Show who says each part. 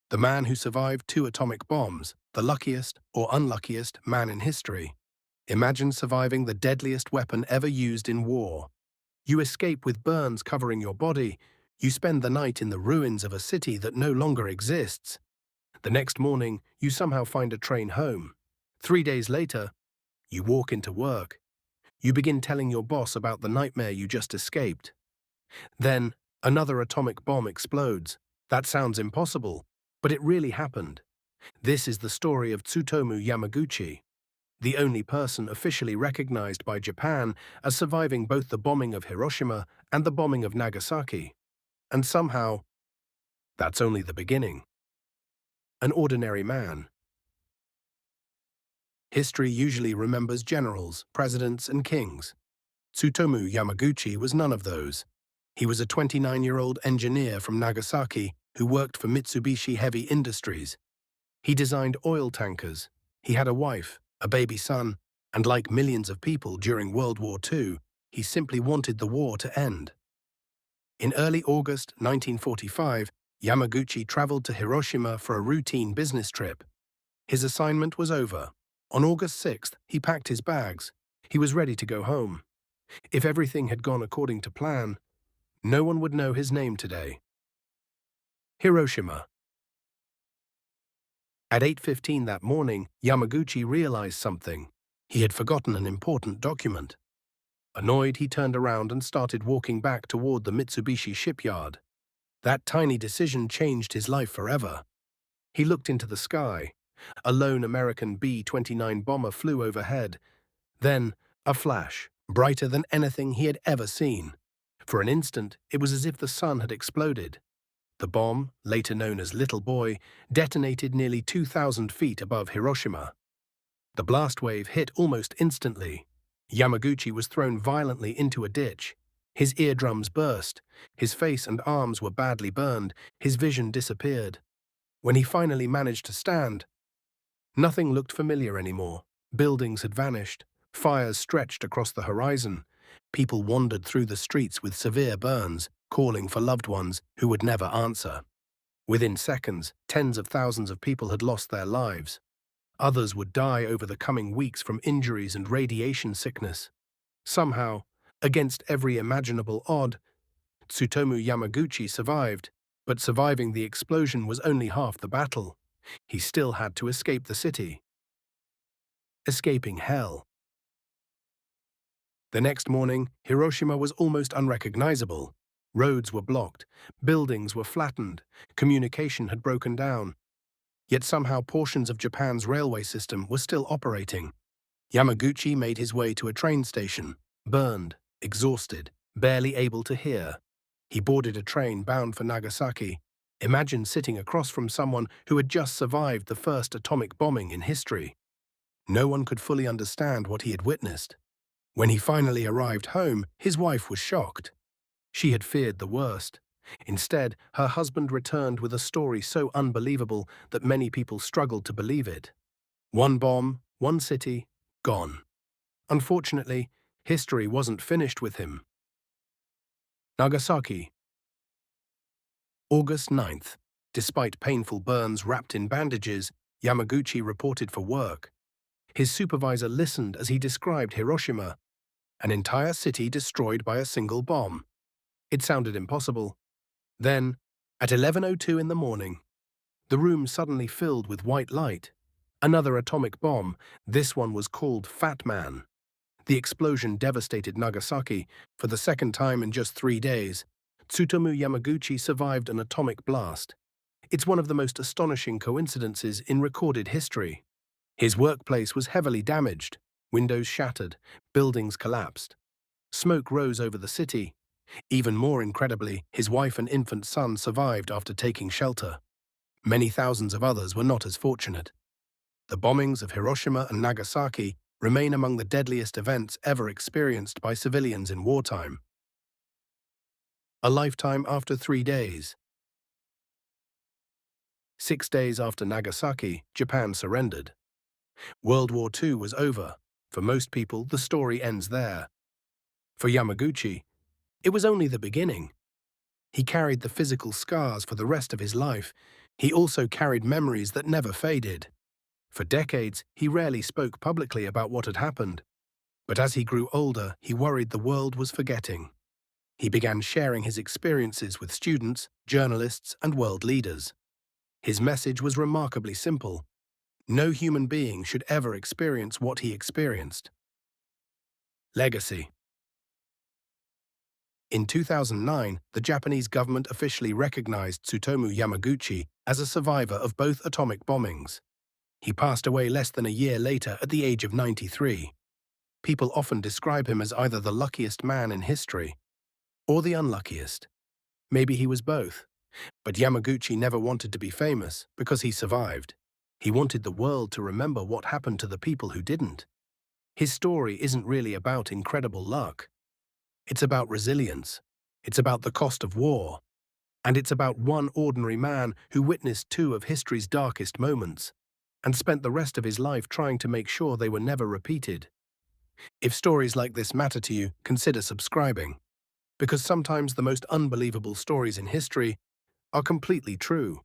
Speaker 1: The man who survived two atomic bombs, the luckiest or unluckiest man in history. Imagine surviving the deadliest weapon ever used in war. You escape with burns covering your body. You spend the night in the ruins of a city that no longer exists. The next morning, you somehow find a train home. 3 days later, you walk into work. You begin telling your boss about the nightmare you just escaped. Then, another atomic bomb explodes. That sounds impossible, but it really happened. This is the story of Tsutomu Yamaguchi, the only person officially recognized by Japan as surviving both the bombing of Hiroshima and the bombing of Nagasaki. And somehow, that's only the beginning. An ordinary man. History usually remembers generals, presidents, and kings. Tsutomu Yamaguchi was none of those. He was a 29-year-old engineer from Nagasaki who worked for Mitsubishi Heavy Industries. He designed oil tankers. He had a wife, a baby son, and like millions of people during World War II, he simply wanted the war to end. In early August 1945, Yamaguchi traveled to Hiroshima for a routine business trip. His assignment was over. On August 6th, he packed his bags. He was ready to go home. If everything had gone according to plan, no one would know his name today. Hiroshima. At 8:15 that morning, Yamaguchi realized something. He had forgotten an important document. Annoyed, he turned around and started walking back toward the Mitsubishi shipyard. That tiny decision changed his life forever. He looked into the sky. A lone American B-29 bomber flew overhead. Then, a flash, brighter than anything he had ever seen. For an instant, it was as if the sun had exploded. The bomb, later known as Little Boy, detonated nearly 2,000 feet above Hiroshima. The blast wave hit almost instantly. Yamaguchi was thrown violently into a ditch. His eardrums burst. His face and arms were badly burned. His vision disappeared. When he finally managed to stand, nothing looked familiar anymore. Buildings had vanished. Fires stretched across the horizon. People wandered through the streets with severe burns, calling for loved ones who would never answer. Within seconds, tens of thousands of people had lost their lives. Others would die over the coming weeks from injuries and radiation sickness. Somehow, against every imaginable odd, Tsutomu Yamaguchi survived, but surviving the explosion was only half the battle. He still had to escape the city. Escaping hell. The next morning, Hiroshima was almost unrecognizable. Roads were blocked, buildings were flattened, communication had broken down. Yet somehow portions of Japan's railway system were still operating. Yamaguchi made his way to a train station, burned, exhausted, barely able to hear. He boarded a train bound for Nagasaki. Imagine sitting across from someone who had just survived the first atomic bombing in history. No one could fully understand what he had witnessed. When he finally arrived home, his wife was shocked. She had feared the worst. Instead, her husband returned with a story so unbelievable that many people struggled to believe it. One bomb, one city, gone. Unfortunately, history wasn't finished with him. Nagasaki. August 9th. Despite painful burns wrapped in bandages, Yamaguchi reported for work. His supervisor listened as he described Hiroshima, an entire city destroyed by a single bomb. It sounded impossible. Then, at 11:02 in the morning, the room suddenly filled with white light. Another atomic bomb, this one was called Fat Man. The explosion devastated Nagasaki for the second time in just 3 days. Tsutomu Yamaguchi survived an atomic blast. It's one of the most astonishing coincidences in recorded history. His workplace was heavily damaged. Windows shattered, buildings collapsed. Smoke rose over the city. Even more incredibly, his wife and infant son survived after taking shelter. Many thousands of others were not as fortunate. The bombings of Hiroshima and Nagasaki remain among the deadliest events ever experienced by civilians in wartime. A lifetime after 3 days. 6 days after Nagasaki, Japan surrendered. World War II was over. For most people, the story ends there. For Yamaguchi, it was only the beginning. He carried the physical scars for the rest of his life. He also carried memories that never faded. For decades, he rarely spoke publicly about what had happened, but as he grew older, he worried the world was forgetting. He began sharing his experiences with students, journalists, and world leaders. His message was remarkably simple. No human being should ever experience what he experienced. Legacy. In 2009, the Japanese government officially recognized Tsutomu Yamaguchi as a survivor of both atomic bombings. He passed away less than a year later at the age of 93. People often describe him as either the luckiest man in history or the unluckiest. Maybe he was both. But Yamaguchi never wanted to be famous because he survived. He wanted the world to remember what happened to the people who didn't. His story isn't really about incredible luck. It's about resilience. It's about the cost of war. And it's about one ordinary man who witnessed two of history's darkest moments and spent the rest of his life trying to make sure they were never repeated. If stories like this matter to you, consider subscribing, because sometimes the most unbelievable stories in history are completely true.